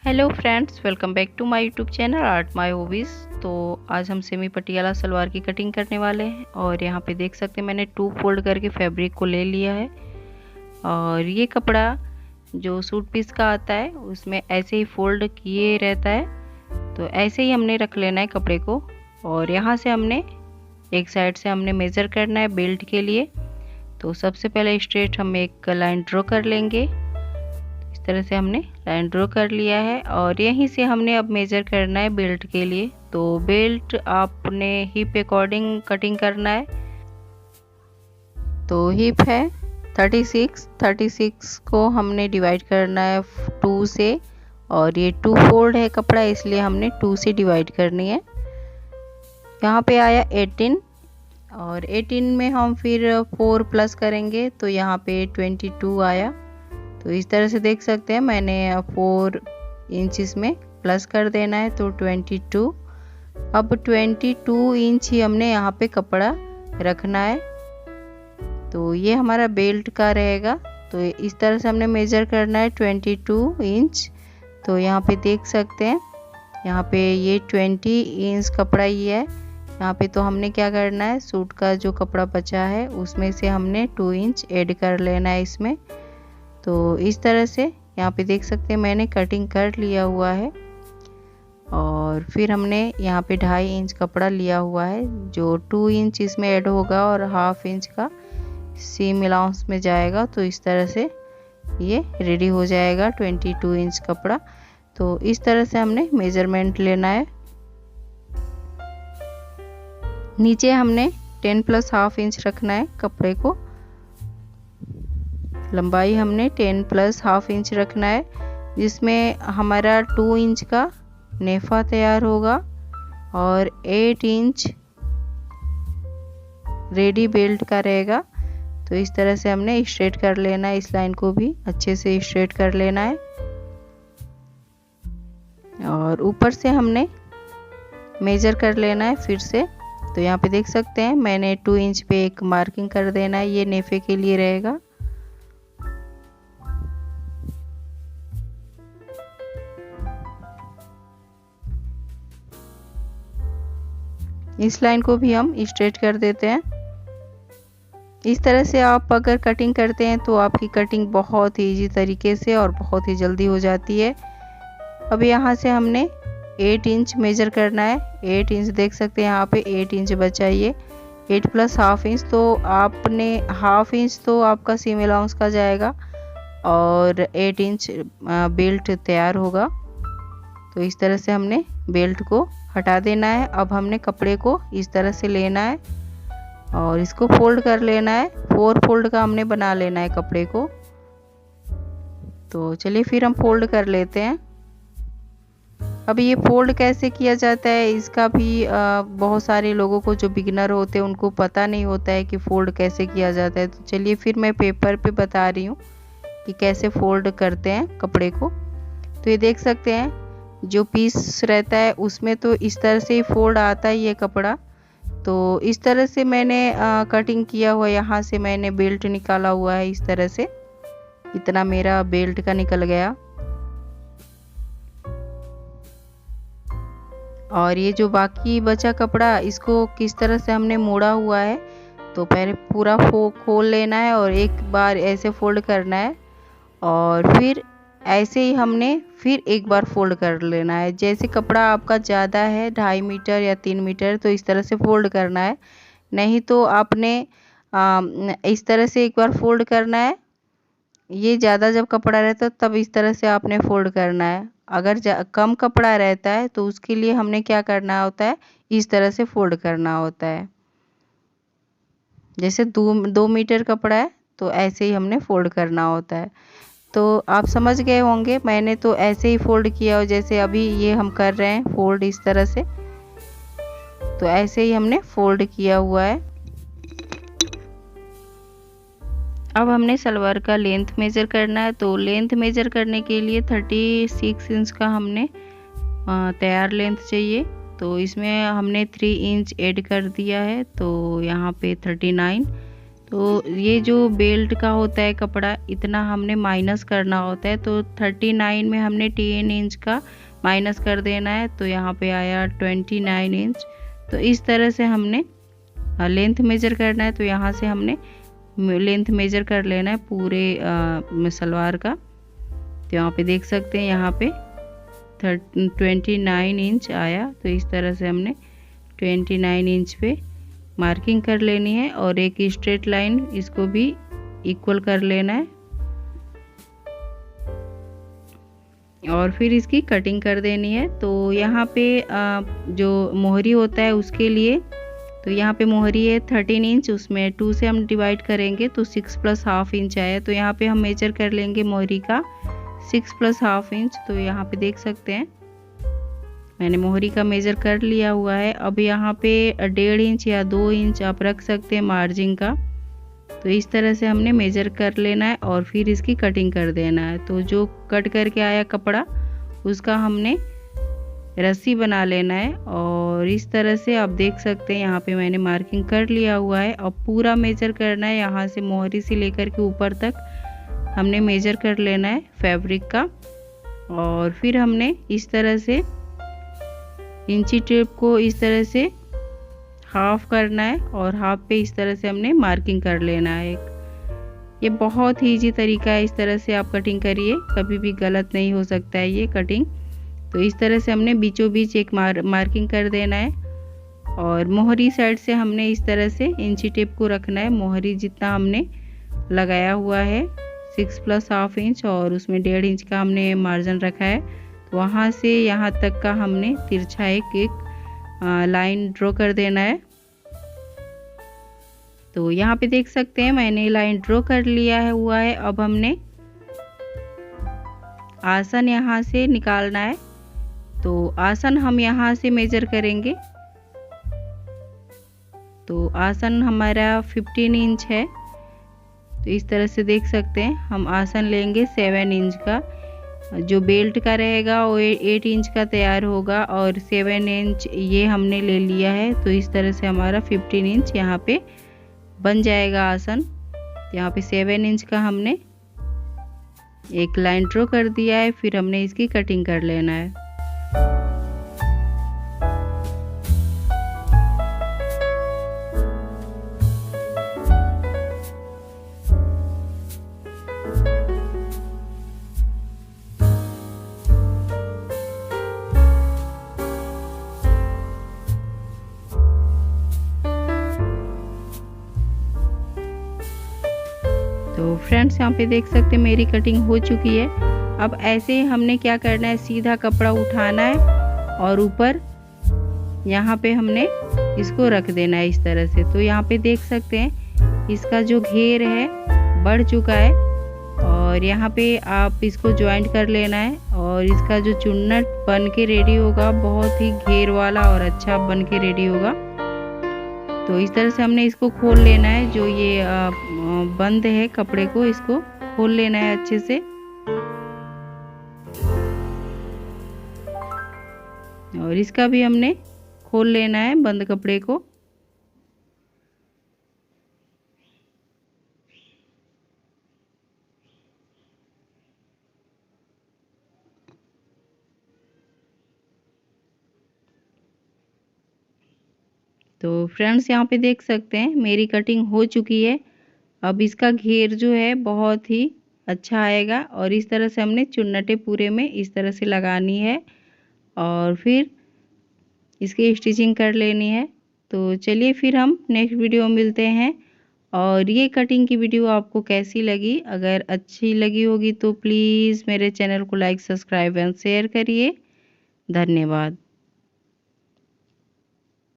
Hello friends, welcome back to my YouTube channel art my hobbies. तो आज हम semi Patiala salwar की कटिंग करने वाले हैं और यहाँ पे देख सकते हैं मैंने 2 फोल्ड करके फैब्रिक को ले लिया है। और ये कपड़ा जो सूट पीस का आता है उसमें ऐसे ही फोल्ड किए रहता है, तो ऐसे ही हमने रख लेना है कपड़े को। और यहाँ से हमने एक साइड से हमने मेज़र करना है बेल्ट के लिए। तो सबसे पहले स्ट्रेट हम एक लाइन ड्रॉ कर लेंगे। इस तरह से हमने लाइन ड्रॉ कर लिया है और यहीं से हमने अब मेज़र करना है बेल्ट के लिए। तो बेल्ट आपने हिप अकॉर्डिंग कटिंग करना है। तो हिप है 36 को हमने डिवाइड करना है 2 से, और ये 2 फोल्ड है कपड़ा इसलिए हमने 2 से डिवाइड करनी है। यहाँ पे आया 18 और 18 में हम फिर 4 प्लस करेंगे तो यहाँ पे 22 आया। तो इस तरह से देख सकते हैं मैंने 4 इंच में प्लस कर देना है तो 22। अब 22 इंच ही हमने यहाँ पे कपड़ा रखना है। तो ये हमारा बेल्ट का रहेगा। तो इस तरह से हमने मेज़र करना है 22 इंच। तो यहाँ पे देख सकते हैं यहाँ पे ये 20 इंच कपड़ा ही है। यहाँ पे तो हमने क्या करना है, सूट का जो कपड़ा बचा है उसमें से हमने 2 इंच ऐड कर लेना है इसमें। तो इस तरह से यहाँ पे देख सकते हैं मैंने कटिंग कर लिया हुआ है। और फिर हमने यहाँ पे 2.5 इंच कपड़ा लिया हुआ है जो 2 इंच इसमें ऐड होगा और 1/2 इंच का सीम अलाउंस में जाएगा। तो इस तरह से ये रेडी हो जाएगा 22 इंच कपड़ा। तो इस तरह से हमने मेजरमेंट लेना है। नीचे हमने 10 + 1/2 इंच रखना है कपड़े को। लंबाई हमने 10 + 1/2 इंच रखना है, जिसमें हमारा 2 इंच का नेफा तैयार होगा और 8 इंच रेडी बेल्ट का रहेगा। तो इस तरह से हमने स्ट्रेट कर लेना है, इस लाइन को भी अच्छे से स्ट्रेट कर लेना है। और ऊपर से हमने मेजर कर लेना है फिर से। तो यहाँ पे देख सकते हैं मैंने 2 इंच पे एक मार्किंग कर देना है, ये नेफे के लिए रहेगा। इस लाइन को भी हम स्ट्रेट कर देते हैं। इस तरह से आप अगर कटिंग करते हैं तो आपकी कटिंग बहुत ही इजी तरीके से और बहुत ही जल्दी हो जाती है। अब यहाँ से हमने 8 इंच मेजर करना है। 8 इंच देख सकते हैं यहाँ पे 8 इंच बचा, ये 8 + 1/2 इंच। तो आपने 1/2 इंच तो आपका सीम अलाउंस का जाएगा और 8 इंच बेल्ट तैयार होगा। तो इस तरह से हमने बेल्ट को हटा देना है। अब हमने कपड़े को इस तरह से लेना है और इसको फोल्ड कर लेना है। 4 फोल्ड का हमने बना लेना है कपड़े को। तो चलिए फिर हम फोल्ड कर लेते हैं। अब ये फोल्ड कैसे किया जाता है इसका भी बहुत सारे लोगों को जो बिगिनर होते हैं उनको पता नहीं होता है कि फ़ोल्ड कैसे किया जाता है। तो चलिए फिर मैं पेपर पे बता रही हूँ कि कैसे फ़ोल्ड करते हैं कपड़े को। तो ये देख सकते हैं जो पीस रहता है उसमें तो इस तरह से ही फोल्ड आता है ये कपड़ा। तो इस तरह से मैंने कटिंग किया हुआ, यहाँ से मैंने बेल्ट निकाला हुआ है इस तरह से। इतना मेरा बेल्ट का निकल गया। और ये जो बाकी बचा कपड़ा इसको किस तरह से हमने मोड़ा हुआ है, तो पहले पूरा खोल लेना है और एक बार ऐसे फोल्ड करना है और फिर ऐसे ही हमने फिर एक बार फोल्ड कर लेना है। जैसे कपड़ा आपका ज़्यादा है 2.5 मीटर या 3 मीटर तो इस तरह से फोल्ड करना है, नहीं तो आपने इस तरह से एक बार फोल्ड करना है। ये ज़्यादा जब कपड़ा रहता है तब इस तरह से आपने फोल्ड करना है। अगर कम कपड़ा रहता है तो उसके लिए हमने क्या करना होता है, इस तरह से फोल्ड करना होता है। जैसे 2 मीटर कपड़ा है तो ऐसे ही हमने फोल्ड करना होता है। तो आप समझ गए होंगे, मैंने तो ऐसे ही फोल्ड किया हो जैसे अभी ये हम कर रहे हैं फोल्ड इस तरह से। तो ऐसे ही हमने फोल्ड किया हुआ है। अब हमने सलवार का लेंथ मेज़र करना है। तो लेंथ मेज़र करने के लिए 36 इंच का हमने तैयार लेंथ चाहिए। तो इसमें हमने 3 इंच ऐड कर दिया है तो यहाँ पे 39। तो ये जो बेल्ट का होता है कपड़ा, इतना हमने माइनस करना होता है। तो 39 में हमने 10 इंच का माइनस कर देना है, तो यहाँ पे आया 29 इंच। तो इस तरह से हमने लेंथ मेजर करना है। तो यहाँ से हमने लेंथ मेजर कर लेना है पूरे सलवार का। तो यहाँ पे देख सकते हैं, यहाँ पे 29 इंच आया। तो इस तरह से हमने 29 इंच पे मार्किंग कर लेनी है और एक स्ट्रेट लाइन इसको भी इक्वल कर लेना है और फिर इसकी कटिंग कर देनी है। तो यहाँ पे जो मोहरी होता है उसके लिए, तो यहाँ पे मोहरी है 13 इंच, उसमें 2 से हम डिवाइड करेंगे तो 6 + ½ इंच आया। तो यहाँ पे हम मेजर कर लेंगे मोहरी का 6 + ½ इंच। तो यहाँ पे देख सकते हैं मैंने मोहरी का मेजर कर लिया हुआ है। अब यहाँ पे 1.5 इंच या 2 इंच आप रख सकते हैं मार्जिन का। तो इस तरह से हमने मेजर कर लेना है और फिर इसकी कटिंग कर देना है। तो जो कट करके आया कपड़ा उसका हमने रस्सी बना लेना है और इस तरह से आप देख सकते हैं यहाँ पे मैंने मार्किंग कर लिया हुआ है। अब पूरा मेजर करना है, यहाँ से मोहरी से लेकर के ऊपर तक हमने मेजर कर लेना है फैब्रिक का। और फिर हमने इस तरह से इंची टेप को इस तरह से हाफ करना है और हाफ पे इस तरह से हमने मार्किंग कर लेना है। ये बहुत ही इजी तरीका है, इस तरह से आप कटिंग करिए, कभी भी गलत नहीं हो सकता है ये कटिंग। तो इस तरह से हमने बीचों बीच एक मार्किंग कर देना है और मोहरी साइड से हमने इस तरह से इंची टेप को रखना है। मोहरी जितना हमने लगाया हुआ है 6 + ½ इंच और उसमें 1.5 इंच का हमने मार्जिन रखा है, तो वहाँ से यहाँ तक का हमने तिरछा एक लाइन ड्रॉ कर देना है। तो यहाँ पे देख सकते हैं मैंने लाइन ड्रॉ कर लिया है हुआ है। अब हमने आसन यहाँ से निकालना है। तो आसन हम यहाँ से मेजर करेंगे। तो आसन हमारा 15 इंच है। तो इस तरह से देख सकते हैं हम आसन लेंगे 7 इंच का। जो बेल्ट का रहेगा वो 8 इंच का तैयार होगा और 7 इंच ये हमने ले लिया है। तो इस तरह से हमारा 15 इंच यहाँ पे बन जाएगा आसन। यहाँ पे 7 इंच का हमने एक लाइन ड्रॉ कर दिया है, फिर हमने इसकी कटिंग कर लेना है। तो फ्रेंड्स यहाँ पे देख सकते हैं मेरी कटिंग हो चुकी है। अब ऐसे हमने क्या करना है, सीधा कपड़ा उठाना है और ऊपर यहाँ पे हमने इसको रख देना है इस तरह से। तो यहाँ पे देख सकते हैं इसका जो घेर है बढ़ चुका है और यहाँ पे आप इसको ज्वाइंट कर लेना है और इसका जो चुन्नट बन के रेडी होगा बहुत ही घेर वाला और अच्छा बन के रेडी होगा। तो इस तरह से हमने इसको खोल लेना है, जो ये बंद है कपड़े को इसको खोल लेना है अच्छे से। और इसका भी हमने खोल लेना है बंद कपड़े को। तो फ्रेंड्स यहाँ पे देख सकते हैं मेरी कटिंग हो चुकी है। अब इसका घेर जो है बहुत ही अच्छा आएगा और इस तरह से हमने चुन्नटें पूरे में इस तरह से लगानी है और फिर इसकी स्टिचिंग कर लेनी है। तो चलिए फिर हम नेक्स्ट वीडियो में मिलते हैं। और ये कटिंग की वीडियो आपको कैसी लगी, अगर अच्छी लगी होगी तो प्लीज़ मेरे चैनल को लाइक, सब्सक्राइब एंड शेयर करिए। धन्यवाद।